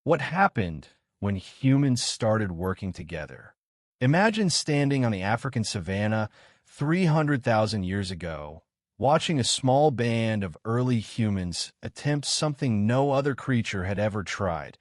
What happened when humans started working together? Imagine standing on the African savanna 300,000 years ago, watching a small band of early humans attempt something no other creature had ever tried,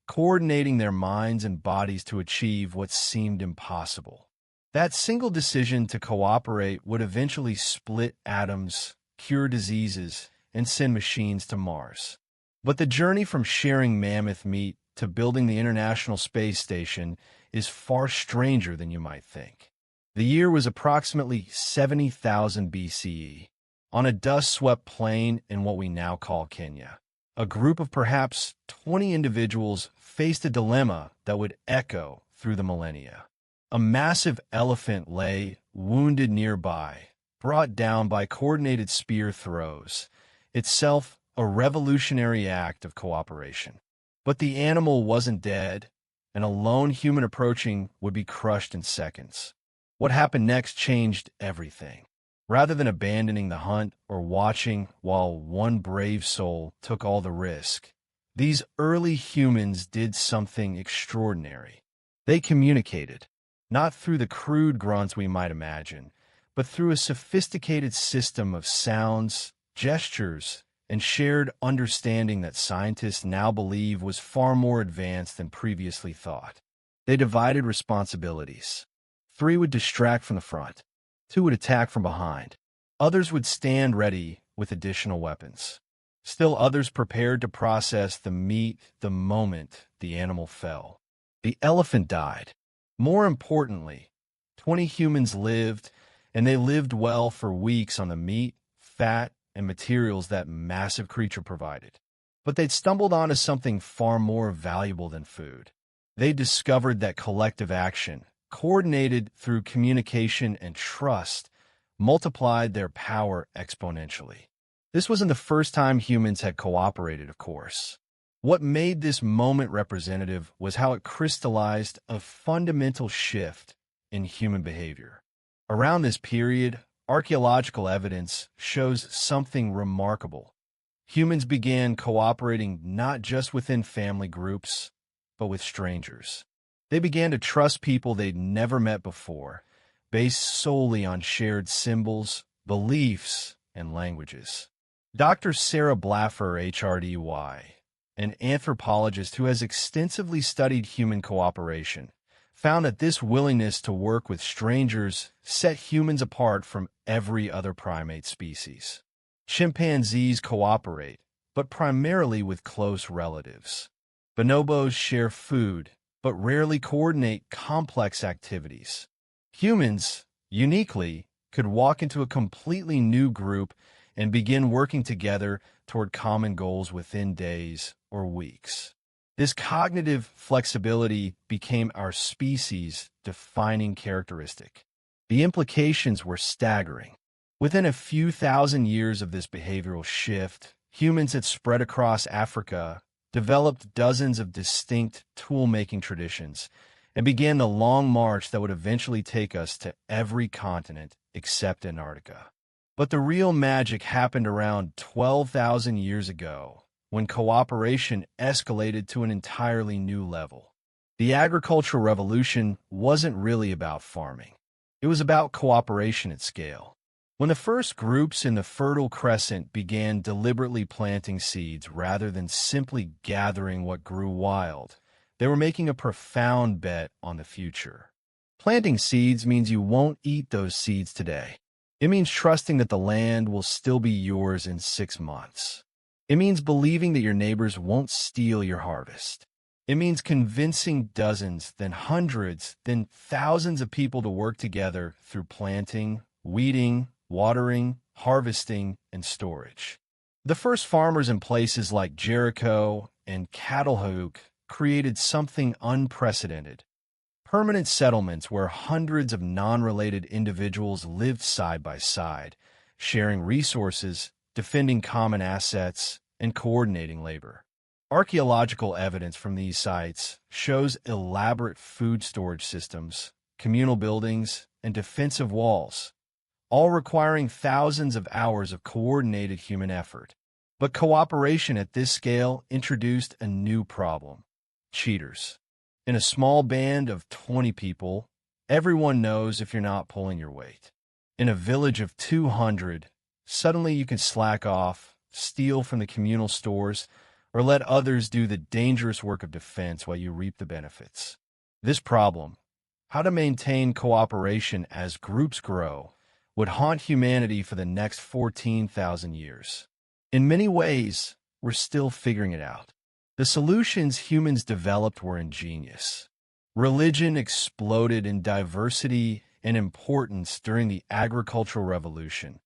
coordinating their minds and bodies to achieve what seemed impossible. That single decision to cooperate would eventually split atoms, cure diseases, and send machines to Mars. But the journey from sharing mammoth meat to building the International Space Station is far stranger than you might think. The year was approximately 70,000 BCE. On a dust-swept plain in what we now call Kenya, a group of perhaps 20 individuals faced a dilemma that would echo through the millennia. A massive elephant lay wounded nearby, brought down by coordinated spear throws, itself a revolutionary act of cooperation. But the animal wasn't dead, and a lone human approaching would be crushed in seconds. What happened next changed everything. Rather than abandoning the hunt or watching while one brave soul took all the risk, these early humans did something extraordinary. They communicated, not through the crude grunts we might imagine, but through a sophisticated system of sounds, gestures, and shared understanding that scientists now believe was far more advanced than previously thought. They divided responsibilities. 3 would distract from the front. 2 would attack from behind. Others would stand ready with additional weapons. Still others prepared to process the meat the moment the animal fell. The elephant died. More importantly, 20 humans lived, and they lived well for weeks on the meat, fat, and materials that massive creature provided. But they'd stumbled onto something far more valuable than food. They discovered that collective action, coordinated through communication and trust, multiplied their power exponentially. This wasn't the first time humans had cooperated, of course. What made this moment representative was how it crystallized a fundamental shift in human behavior. Around this period, archaeological evidence shows something remarkable. Humans began cooperating not just within family groups, but with strangers. They began to trust people they'd never met before, based solely on shared symbols, beliefs, and languages. Dr. Sarah Blaffer, HRDY, an anthropologist who has extensively studied human cooperation, found that this willingness to work with strangers set humans apart from every other primate species. Chimpanzees cooperate, but primarily with close relatives. Bonobos share food, but rarely coordinate complex activities. Humans, uniquely, could walk into a completely new group and begin working together toward common goals within days or weeks. This cognitive flexibility became our species' defining characteristic. The implications were staggering. Within a few thousand years of this behavioral shift, humans had spread across Africa, developed dozens of distinct tool-making traditions, and began the long march that would eventually take us to every continent except Antarctica. But the real magic happened around 12,000 years ago, when cooperation escalated to an entirely new level. The agricultural revolution wasn't really about farming. It was about cooperation at scale. When the first groups in the Fertile Crescent began deliberately planting seeds rather than simply gathering what grew wild, they were making a profound bet on the future. Planting seeds means you won't eat those seeds today. It means trusting that the land will still be yours in 6 months. It means believing that your neighbors won't steal your harvest. It means convincing dozens, then hundreds, then thousands of people to work together through planting, weeding, watering, harvesting, and storage. The first farmers in places like Jericho and Catalhook created something unprecedented. Permanent settlements where hundreds of non-related individuals lived side by side, sharing resources, defending common assets, and coordinating labor. Archaeological evidence from these sites shows elaborate food storage systems, communal buildings, and defensive walls, all requiring thousands of hours of coordinated human effort. But cooperation at this scale introduced a new problem. cheaters. In a small band of 20 people, everyone knows if you're not pulling your weight. In a village of 200, suddenly you can slack off, steal from the communal stores, or let others do the dangerous work of defense while you reap the benefits. This problem, how to maintain cooperation as groups grow, would haunt humanity for the next 14,000 years. In many ways, we're still figuring it out. The solutions humans developed were ingenious. Religion exploded in diversity and importance during the agricultural revolution,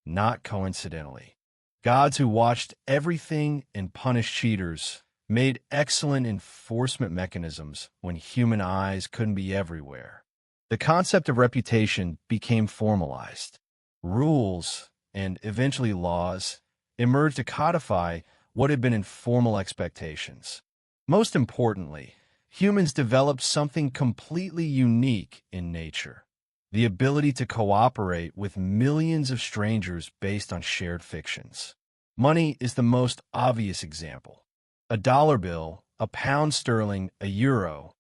not coincidentally. Gods who watched everything and punished cheaters made excellent enforcement mechanisms when human eyes couldn't be everywhere. The concept of reputation became formalized. Rules, and eventually laws, emerged to codify what had been informal expectations. Most importantly, humans developed something completely unique in nature: the ability to cooperate with millions of strangers based on shared fictions. Money is the most obvious example. A dollar bill, a pound sterling, a euro,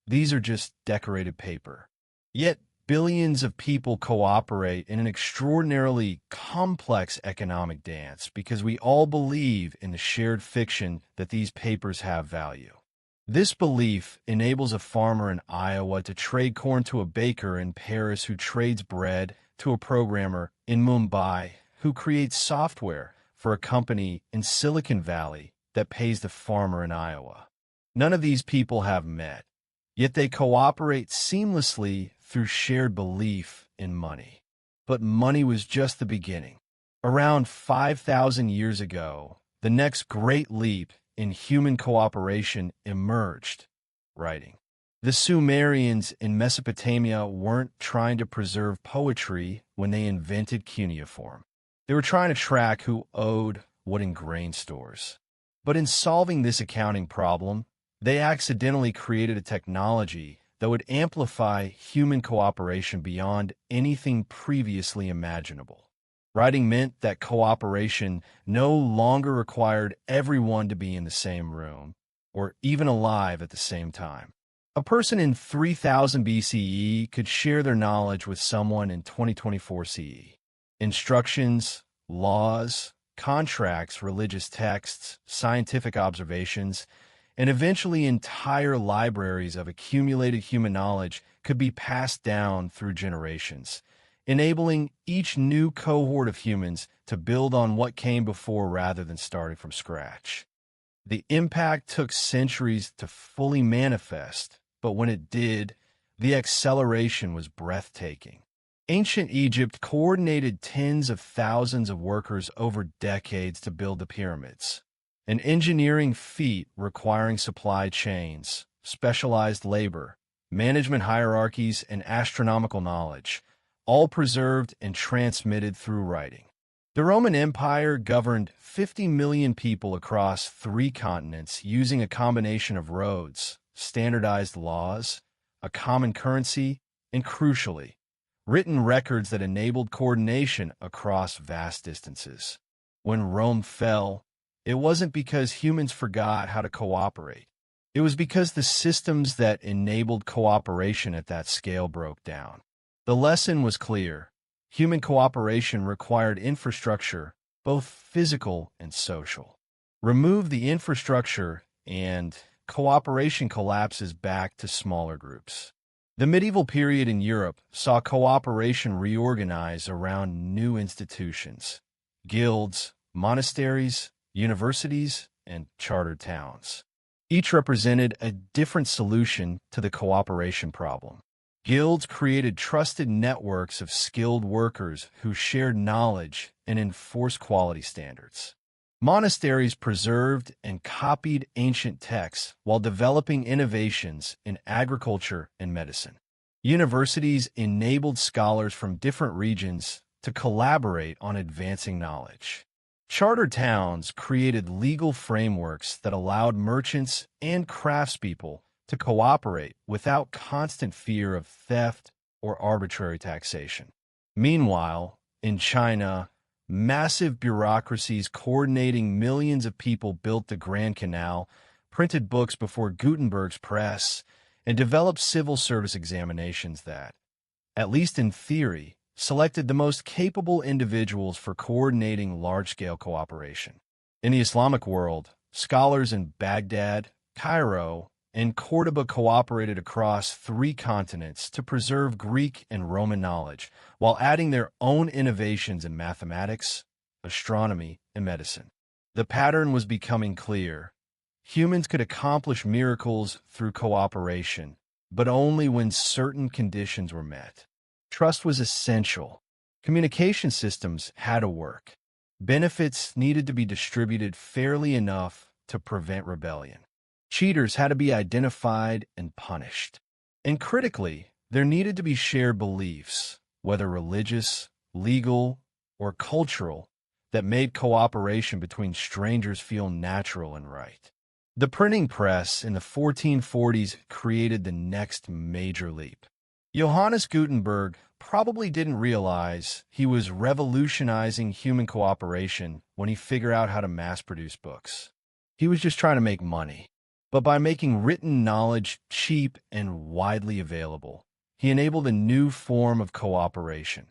these are just decorated paper. Yet billions of people cooperate in an extraordinarily complex economic dance because we all believe in the shared fiction that these papers have value. This belief enables a farmer in Iowa to trade corn to a baker in Paris who trades bread to a programmer in Mumbai who creates software for a company in Silicon Valley that pays the farmer in Iowa. None of these people have met, yet they cooperate seamlessly through shared belief in money. But money was just the beginning. Around 5,000 years ago, the next great leap in human cooperation emerged: writing. The Sumerians in Mesopotamia weren't trying to preserve poetry when they invented cuneiform. They were trying to track who owed what in grain stores. But in solving this accounting problem, they accidentally created a technology that would amplify human cooperation beyond anything previously imaginable. Writing meant that cooperation no longer required everyone to be in the same room, or even alive at the same time. A person in 3000 BCE could share their knowledge with someone in 2024 CE. Instructions, laws, contracts, religious texts, scientific observations, and eventually entire libraries of accumulated human knowledge could be passed down through generations, enabling each new cohort of humans to build on what came before rather than starting from scratch. The impact took centuries to fully manifest, but when it did, the acceleration was breathtaking. Ancient Egypt coordinated tens of thousands of workers over decades to build the pyramids, an engineering feat requiring supply chains, specialized labor, management hierarchies, and astronomical knowledge, all preserved and transmitted through writing. The Roman Empire governed 50 million people across 3 continents using a combination of roads, standardized laws, a common currency, and crucially, written records that enabled coordination across vast distances. When Rome fell, it wasn't because humans forgot how to cooperate. It was because the systems that enabled cooperation at that scale broke down. The lesson was clear. Human cooperation required infrastructure, both physical and social. Remove the infrastructure, and cooperation collapses back to smaller groups. The medieval period in Europe saw cooperation reorganize around new institutions: guilds, monasteries, universities, and chartered towns. Each represented a different solution to the cooperation problem. Guilds created trusted networks of skilled workers who shared knowledge and enforced quality standards. Monasteries preserved and copied ancient texts while developing innovations in agriculture and medicine. Universities enabled scholars from different regions to collaborate on advancing knowledge. Chartered towns created legal frameworks that allowed merchants and craftspeople to cooperate without constant fear of theft or arbitrary taxation. Meanwhile, in China, massive bureaucracies coordinating millions of people built the Grand Canal printed books before Gutenberg's press, and developed civil service examinations that, at least in theory, selected the most capable individuals for coordinating large-scale cooperation. In the Islamic world, scholars in Baghdad, Cairo, and Cordoba cooperated across 3 continents to preserve Greek and Roman knowledge, while adding their own innovations in mathematics, astronomy, and medicine. The pattern was becoming clear. Humans could accomplish miracles through cooperation, but only when certain conditions were met. Trust was essential. Communication systems had to work. Benefits needed to be distributed fairly enough to prevent rebellion. Cheaters had to be identified and punished. And critically, there needed to be shared beliefs, whether religious, legal, or cultural, that made cooperation between strangers feel natural and right. The printing press in the 1440s created the next major leap. Johannes Gutenberg probably didn't realize he was revolutionizing human cooperation when he figured out how to mass-produce books. He was just trying to make money. But by making written knowledge cheap and widely available, he enabled a new form of cooperation,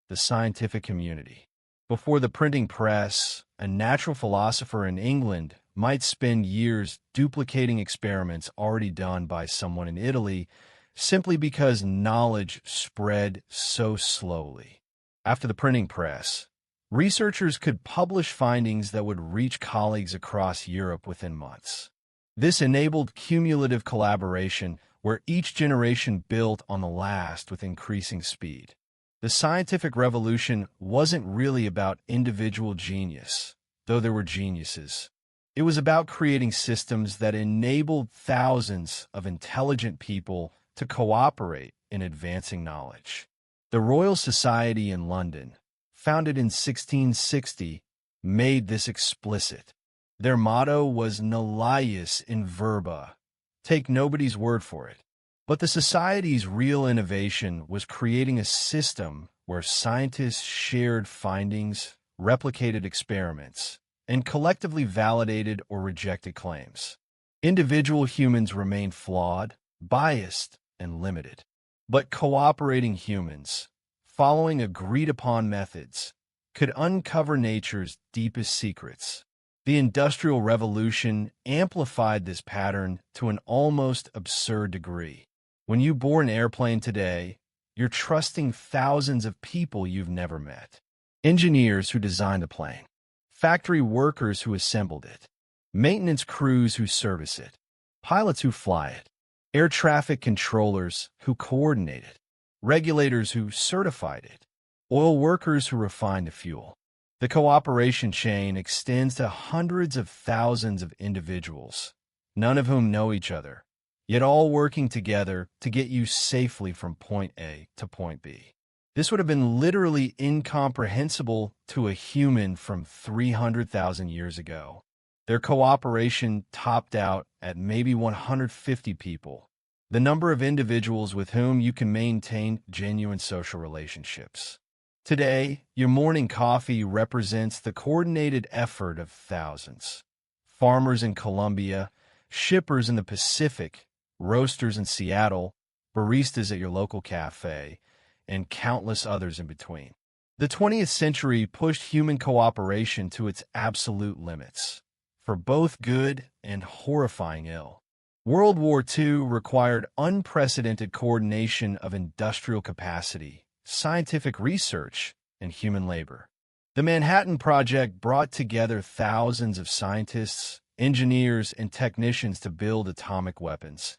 the scientific community. Before the printing press, a natural philosopher in England might spend years duplicating experiments already done by someone in Italy simply because knowledge spread so slowly. After the printing press, researchers could publish findings that would reach colleagues across Europe within months. This enabled cumulative collaboration where each generation built on the last with increasing speed. The scientific revolution wasn't really about individual genius, though there were geniuses. It was about creating systems that enabled thousands of intelligent people to cooperate in advancing knowledge. The Royal Society in London, founded in 1660, made this explicit. Their motto was nullius in verba, take nobody's word for it. But the Society's real innovation was creating a system where scientists shared findings, replicated experiments, and collectively validated or rejected claims. Individual humans remained flawed, biased, and limited. But cooperating humans, following agreed-upon methods, could uncover nature's deepest secrets. The Industrial Revolution amplified this pattern to an almost absurd degree. When you board an airplane today, you're trusting thousands of people you've never met. Engineers who designed the plane, factory workers who assembled it, maintenance crews who service it, pilots who fly it, air traffic controllers who coordinate it, regulators who certified it, oil workers who refine the fuel. The cooperation chain extends to hundreds of thousands of individuals, none of whom know each other, yet all working together to get you safely from point A to point B. This would have been literally incomprehensible to a human from 300,000 years ago. Their cooperation topped out at maybe 150 people, the number of individuals with whom you can maintain genuine social relationships. Today, your morning coffee represents the coordinated effort of thousands. Farmers in Colombia, shippers in the Pacific, roasters in Seattle, baristas at your local cafe, and countless others in between. The 20th century pushed human cooperation to its absolute limits, for both good and horrifying ill. World War II required unprecedented coordination of industrial capacity, scientific research, and human labor. The Manhattan Project brought together thousands of scientists, engineers, and technicians to build atomic weapons,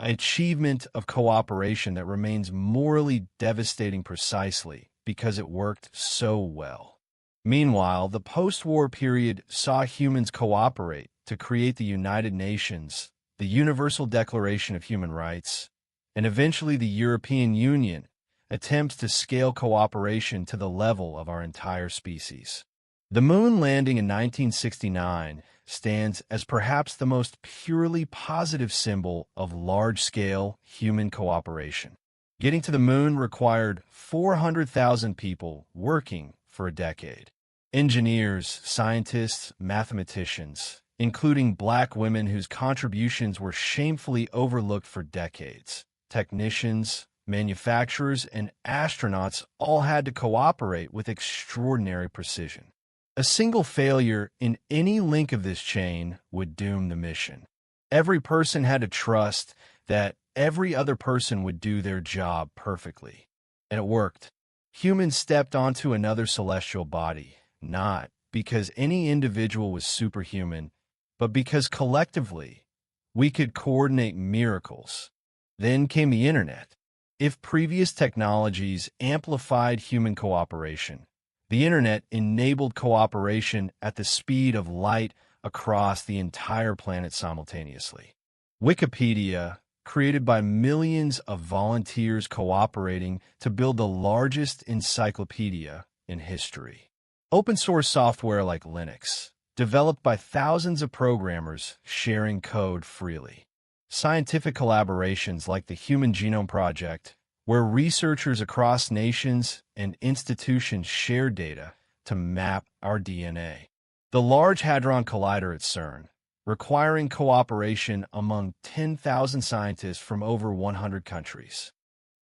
an achievement of cooperation that remains morally devastating precisely because it worked so well. Meanwhile, the post-war period saw humans cooperate to create the United Nations, the Universal Declaration of Human Rights, and eventually the European Union, attempts to scale cooperation to the level of our entire species. The moon landing in 1969 stands as perhaps the most purely positive symbol of large-scale human cooperation. Getting to the moon required 400,000 people working for a decade. Engineers, scientists, mathematicians, including Black women whose contributions were shamefully overlooked for decades. Technicians, manufacturers, and astronauts all had to cooperate with extraordinary precision. A single failure in any link of this chain would doom the mission. Every person had to trust that every other person would do their job perfectly. And it worked. Humans stepped onto another celestial body, not because any individual was superhuman, but because collectively we could coordinate miracles. Then came the internet. If previous technologies amplified human cooperation, the internet enabled cooperation at the speed of light across the entire planet simultaneously. Wikipedia, created by millions of volunteers cooperating to build the largest encyclopedia in history. Open source software like Linux, developed by thousands of programmers sharing code freely. Scientific collaborations like the Human Genome Project, where researchers across nations and institutions share data to map our DNA. The Large Hadron Collider at CERN, requiring cooperation among 10,000 scientists from over 100 countries.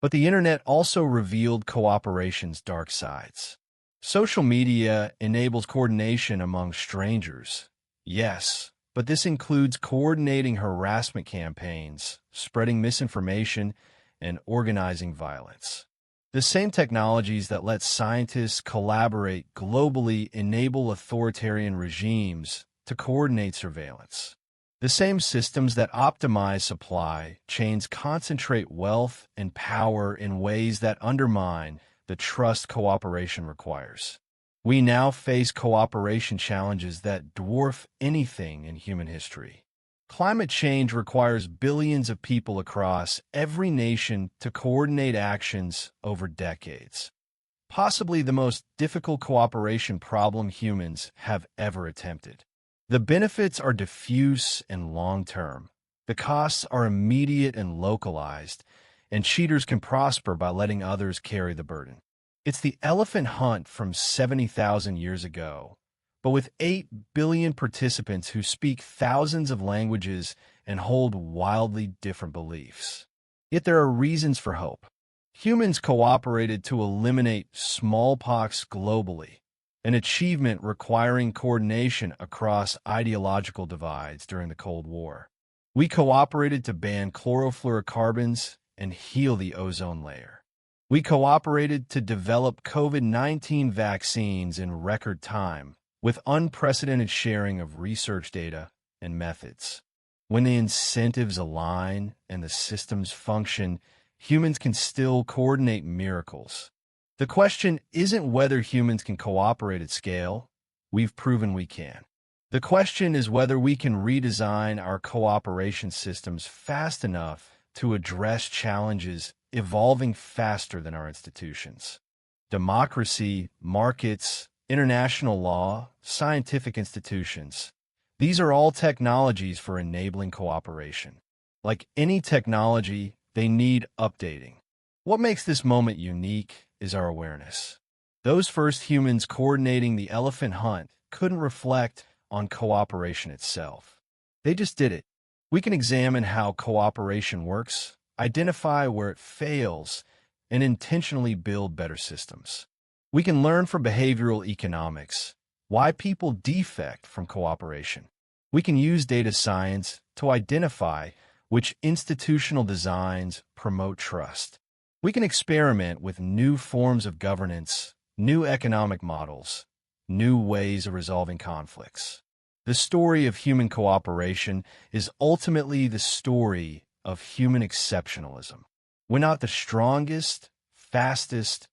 But the internet also revealed cooperation's dark sides. Social media enables coordination among strangers. Yes, but this includes coordinating harassment campaigns, spreading misinformation, and organizing violence. The same technologies that let scientists collaborate globally enable authoritarian regimes to coordinate surveillance. The same systems that optimize supply chains concentrate wealth and power in ways that undermine the trust cooperation requires. We now face cooperation challenges that dwarf anything in human history. Climate change requires billions of people across every nation to coordinate actions over decades. Possibly the most difficult cooperation problem humans have ever attempted. The benefits are diffuse and long-term. The costs are immediate and localized, and cheaters can prosper by letting others carry the burden. It's the elephant hunt from 70,000 years ago, but with 8 billion participants who speak thousands of languages and hold wildly different beliefs. Yet there are reasons for hope. Humans cooperated to eliminate smallpox globally, an achievement requiring coordination across ideological divides during the Cold War. We cooperated to ban chlorofluorocarbons and heal the ozone layer. We cooperated to develop COVID-19 vaccines in record time, with unprecedented sharing of research data and methods. When the incentives align and the systems function, humans can still coordinate miracles. The question isn't whether humans can cooperate at scale. We've proven we can. The question is whether we can redesign our cooperation systems fast enough to address challenges evolving faster than our institutions. Democracy, markets, international law, scientific institutions. These are all technologies for enabling cooperation. Like any technology, they need updating. What makes this moment unique is our awareness. Those first humans coordinating the elephant hunt couldn't reflect on cooperation itself. They just did it. We can examine how cooperation works, identify where it fails, and intentionally build better systems. We can learn from behavioral economics why people defect from cooperation. We can use data science to identify which institutional designs promote trust. We can experiment with new forms of governance, new economic models, new ways of resolving conflicts. The story of human cooperation is ultimately the story of human exceptionalism. We're not the strongest, fastest,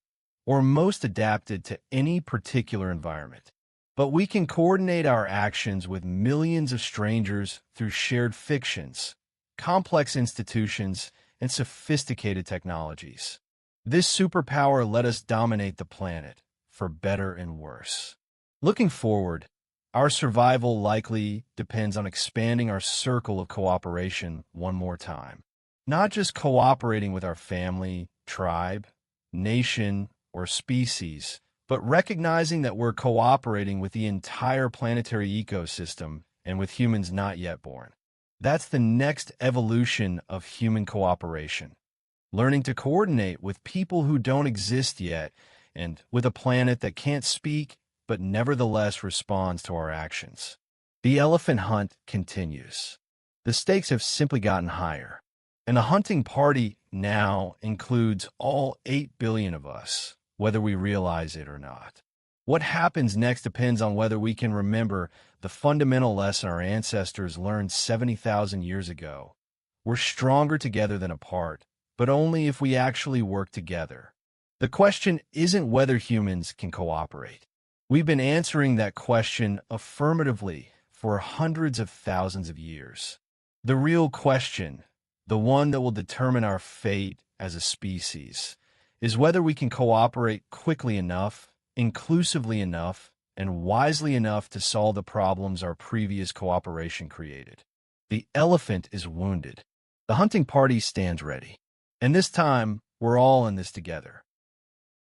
or most adapted to any particular environment, but we can coordinate our actions with millions of strangers through shared fictions, complex institutions, and sophisticated technologies. This superpower let us dominate the planet, for better and worse. Looking forward, our survival likely depends on expanding our circle of cooperation one more time. Not just cooperating with our family, tribe, nation, or species, but recognizing that we're cooperating with the entire planetary ecosystem and with humans not yet born. That's the next evolution of human cooperation. Learning to coordinate with people who don't exist yet, and with a planet that can't speak but nevertheless responds to our actions. The elephant hunt continues. The stakes have simply gotten higher, and the hunting party now includes all 8 billion of us, whether we realize it or not. What happens next depends on whether we can remember the fundamental lesson our ancestors learned 70,000 years ago. We're stronger together than apart, but only if we actually work together. The question isn't whether humans can cooperate. We've been answering that question affirmatively for hundreds of thousands of years. The real question, the one that will determine our fate as a species, is whether we can cooperate quickly enough, inclusively enough, and wisely enough to solve the problems our previous cooperation created. The elephant is wounded. The hunting party stands ready. And this time, we're all in this together.